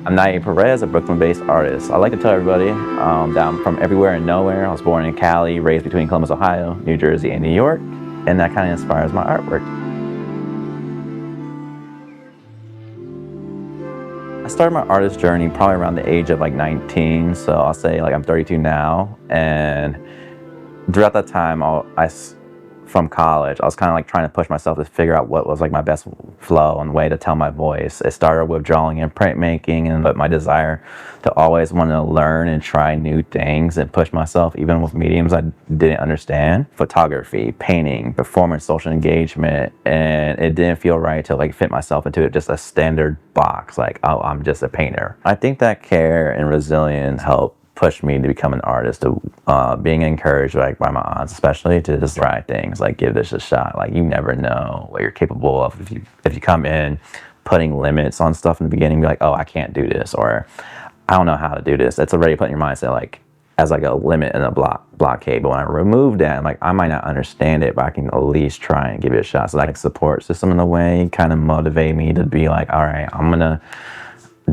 I'm Perez, a Brooklyn-based artist. I like to tell everybody that I'm from everywhere and nowhere. I was born in Cali, raised between Columbus, Ohio, New Jersey, and New York, and that kind of inspires my artwork. I started my artist journey probably around the age of like 19, so I'll say like I'm 32 now, and throughout that time, from college, I was kind of like trying to push myself to figure out what was like my best flow and way to tell my voice. It started with drawing and printmaking, and but my desire to always want to learn and try new things and push myself even with mediums I didn't understand. Photography, painting, performance, social engagement, and it didn't feel right to like fit myself into just a standard box like, oh, I'm just a painter. I think that care and resilience helped pushed me to become an artist, to being encouraged like by my aunts especially to just try things, like give this a shot. Like you never know what you're capable of if you come in putting limits on stuff in the beginning, be like, oh, I can't do this, or I don't know how to do this. That's already putting your mindset like as like a limit and a blockade. But when I remove that, I'm like, I might not understand it, but I can at least try and give it a shot. So like support system in a way kind of motivate me to be like, all right, I'm gonna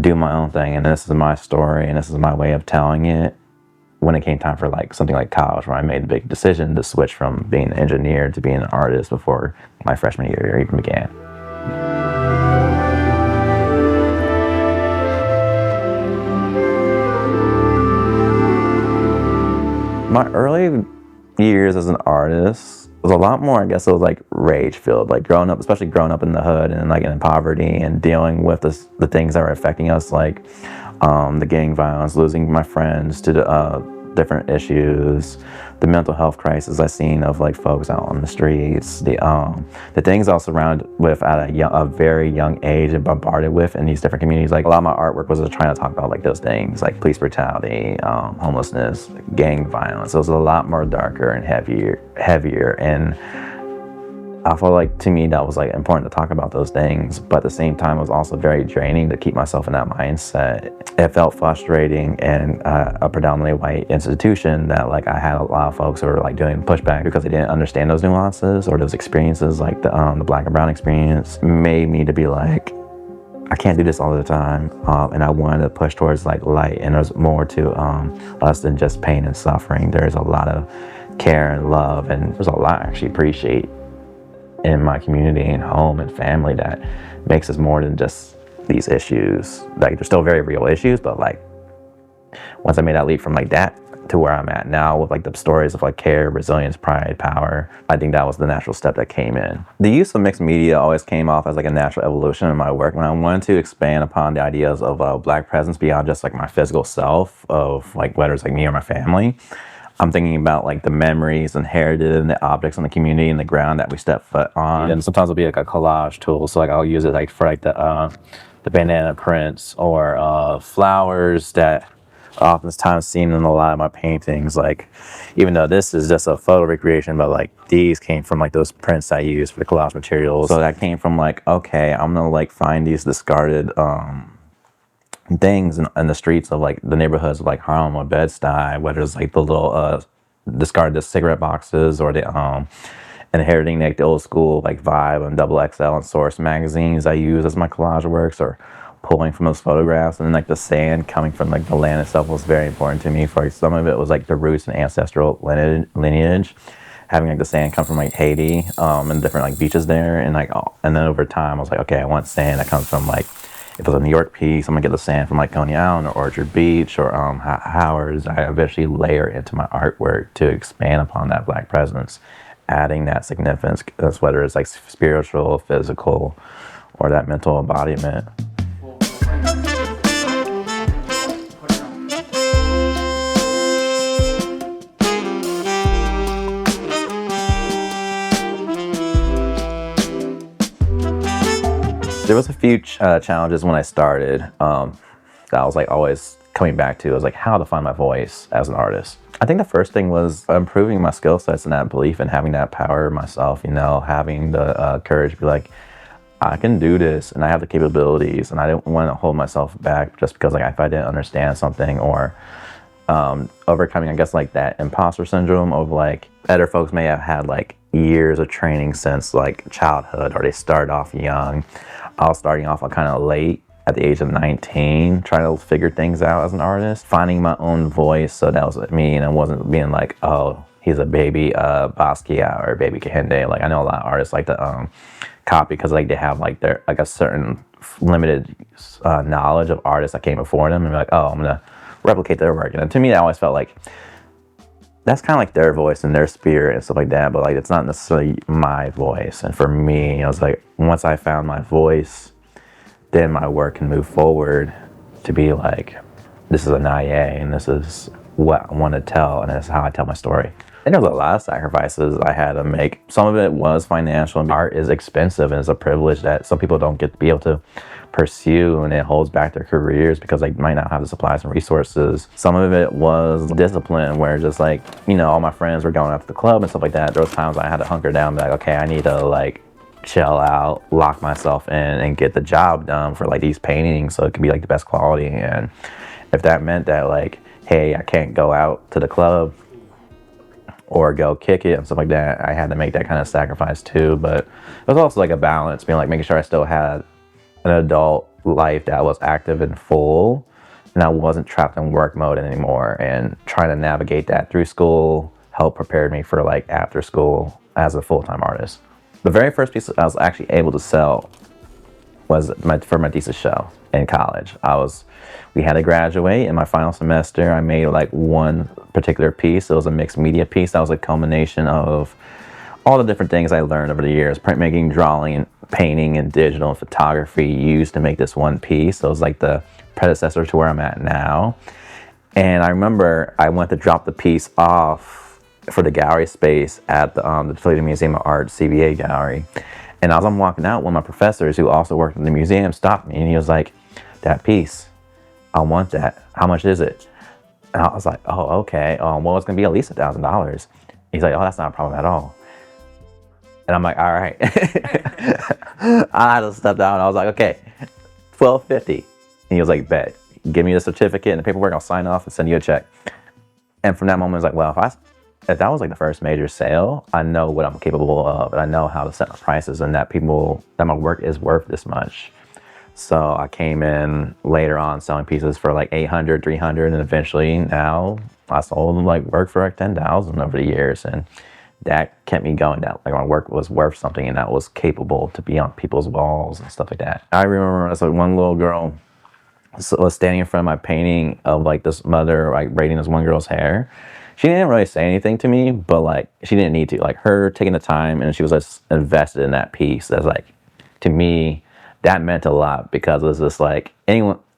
do my own thing, and this is my story, and this is my way of telling it. When it came time for like something like college, where I made the big decision to switch from being an engineer to being an artist before my freshman year even began. My early years as an artist was a lot more, I guess it was like rage filled, like growing up, especially growing up in the hood and like in poverty and dealing with the things that were affecting us, like the gang violence, losing my friends to the different issues, the mental health crisis I seen of like folks out on the streets, the things I was surrounded with at a very young age and bombarded with in these different communities. Like a lot of my artwork was just trying to talk about like those things, like police brutality, homelessness, gang violence. It was a lot more darker and heavier, and I feel like to me that was like important to talk about those things, but at the same time it was also very draining to keep myself in that mindset. It felt frustrating in a predominantly white institution that like I had a lot of folks who were like doing pushback because they didn't understand those nuances or those experiences, like the black and brown experience made me to be like, I can't do this all the time, and I wanted to push towards like light, and there's more to us than just pain and suffering. There's a lot of care and love, and there's a lot I actually appreciate in my community and home and family that makes us more than just these issues. Like they're still very real issues, but like once I made that leap from like that to where I'm at now with like the stories of like care, resilience, pride, power, I think that was the natural step that came in. The use of mixed media always came off as like a natural evolution in my work. When I wanted to expand upon the ideas of Black presence beyond just like my physical self, of like whether it's like me or my family, I'm thinking about like the memories inherited and the objects in the community and the ground that we step foot on. And sometimes it'll be like a collage tool. So like I'll use it like for like the banana prints or flowers that are oftentimes seen in a lot of my paintings. Like even though this is just a photo recreation, but like these came from like those prints I used for the collage materials. So that came from like, okay, I'm gonna like find these discarded things in the streets of like the neighborhoods of like Harlem and Bed-Stuy, whether it's like the little discarded cigarette boxes or the inheriting like the old school like Vibe and XXL and Source magazines I use as my collage works, or pulling from those photographs. And then like the sand coming from like the land itself was very important to me. For some of it was like the roots and ancestral lineage, having like the sand come from like Haiti and different like beaches there, and like and then over time I was like, okay, I want sand that comes from like, if it was a New York piece, I'm gonna get the sand from like Coney Island or Orchard Beach or Howard's. I eventually layer into my artwork to expand upon that Black presence, adding that significance, whether it's like spiritual, physical, or that mental embodiment. There was a few challenges when I started that I was like always coming back to. I was like, how to find my voice as an artist. I think the first thing was improving my skill sets and that belief and having that power myself, you know, having the courage to be like, I can do this and I have the capabilities, and I didn't want to hold myself back just because like if I didn't understand something, or overcoming, I guess, like that imposter syndrome of like other folks may have had like years of training since like childhood, or they started off young. I was starting off kind of late at the age of 19, trying to figure things out as an artist, finding my own voice. So that was me, and I wasn't being like, oh, he's a baby Basquiat or baby Kehinde. Like I know a lot of artists like to copy because like they have like their like a certain limited knowledge of artists that came before them, and be like, oh, I'm gonna replicate their work. And to me, I always felt like that's kind of like their voice and their spirit and stuff like that, but like it's not necessarily my voice. And for me, I was like, once I found my voice, then my work can move forward to be like, this is an IA and this is what I want to tell, and this is how I tell my story. And there was a lot of sacrifices I had to make. Some of it was financial. Art is expensive, and it's a privilege that some people don't get to be able to pursue, and it holds back their careers because they might not have the supplies and resources. Some of it was discipline, where just like, you know, all my friends were going out to the club and stuff like that. There was times I had to hunker down and be like, okay, I need to like chill out, lock myself in, and get the job done for like these paintings so it can be like the best quality. And if that meant that like, hey, I can't go out to the club or go kick it and stuff like that, I had to make that kind of sacrifice too. But it was also like a balance, being like making sure I still had an adult life that was active and full, and I wasn't trapped in work mode anymore, and trying to navigate that through school helped prepare me for like after school as a full-time artist. The very first piece I was actually able to sell was for my thesis show in college. We had to graduate. In my final semester, I made like one particular piece. It was a mixed media piece. That was a culmination of all the different things I learned over the years: printmaking, drawing, painting, and digital and photography used to make this one piece. So it was like the predecessor to where I'm at now. And I remember I went to drop the piece off for the gallery space at the Toledo Museum of Art CBA gallery. And as I'm walking out, one of my professors who also worked in the museum stopped me, and he was like, "That piece, I want that. How much is it?" And I was like, "Oh, okay. Well, it's gonna be at least $1,000." He's like, "Oh, that's not a problem at all." And I'm like, "All right." I had to step down. I was like, "Okay, $1,250." And he was like, "Bet. Give me the certificate and the paperwork. I'll sign off and send you a check." And from that moment, I was like, well, if that was like the first major sale, I know what I'm capable of, and I know how to set my prices, and that my work is worth this much. So I came in later on selling pieces for like $800, $300, and eventually now I sold like work for like $10,000 over the years, and that kept me going. That like my work was worth something, and that was capable to be on people's walls and stuff like that. I remember as like one little girl was standing in front of my painting of like this mother like braiding this one girl's hair. She didn't really say anything to me, but like she didn't need to. Like her taking the time, and she was just invested in that piece. That's like, to me, that meant a lot, because it was just like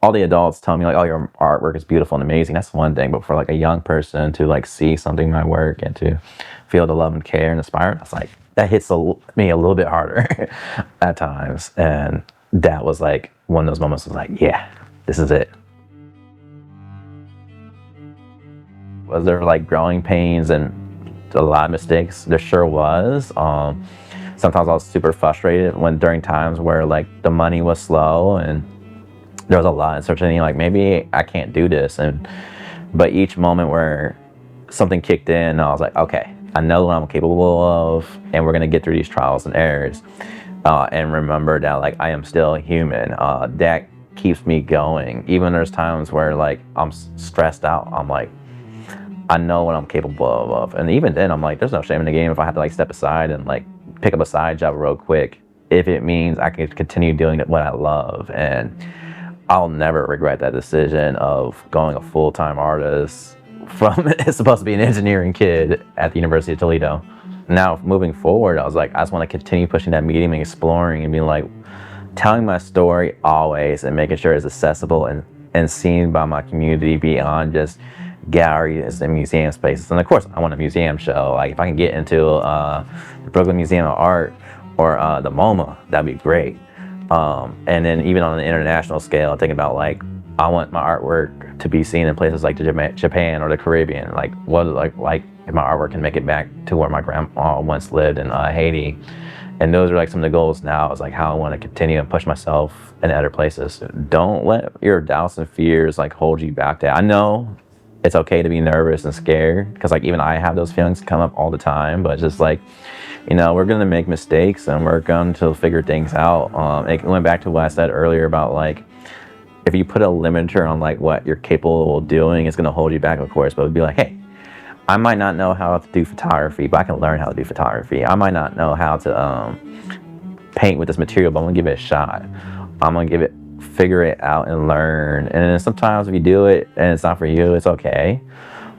all the adults tell me like, oh, your artwork is beautiful and amazing. That's one thing, but for like a young person to like see something in my work and to feel the love and care and inspire, that's like, that hits me a little bit harder at times. And that was like one of those moments was like, yeah, this is it. Was there like growing pains and a lot of mistakes? There sure was. Sometimes I was super frustrated during times where like the money was slow and there was a lot of uncertainty, like maybe I can't do this. But each moment where something kicked in, I was like, okay, I know what I'm capable of, and we're gonna get through these trials and errors. And remember that like I am still human. That keeps me going. Even there's times where like I'm stressed out, I'm like, I know what I'm capable of. And even then, I'm like, there's no shame in the game if I have to like step aside and like pick up a side job real quick, if it means I can continue doing what I love. And I'll never regret that decision of going a full-time artist from it's supposed to be an engineering kid at the University of Toledo. Now, moving forward, I was like, I just want to continue pushing that medium and exploring and being like, telling my story always and making sure it's accessible and seen by my community beyond just galleries and museum spaces. And of course, I want a museum show. Like if I can get into the Brooklyn Museum of Art or the MoMA, that'd be great. And then even on an international scale, thinking about like, I want my artwork to be seen in places like Japan or the Caribbean. Like what like if my artwork can make it back to where my grandma once lived in Haiti. And those are like some of the goals now, is like how I want to continue and push myself in other places. Don't let your doubts and fears like hold you back. I know it's okay to be nervous and scared, because like even I have those feelings come up all the time, but just like, you know, we're going to make mistakes and we're going to figure things out. It went back to what I said earlier about like if you put a limiter on like what you're capable of doing, it's going to hold you back, of course. But it'd be like, hey, I might not know how to do photography, but I can learn how to do photography. I might not know how to paint with this material, but I'm gonna give it a shot. I'm gonna figure it out and learn. And then sometimes if you do it and it's not for you, it's okay.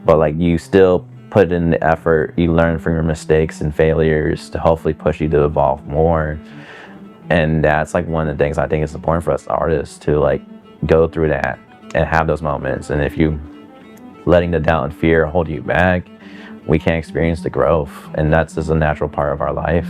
But like you still put in the effort, you learn from your mistakes and failures to hopefully push you to evolve more. And that's like one of the things I think is important for us artists to like go through that and have those moments. And if you letting the doubt and fear hold you back, we can't experience the growth. And that's just a natural part of our life.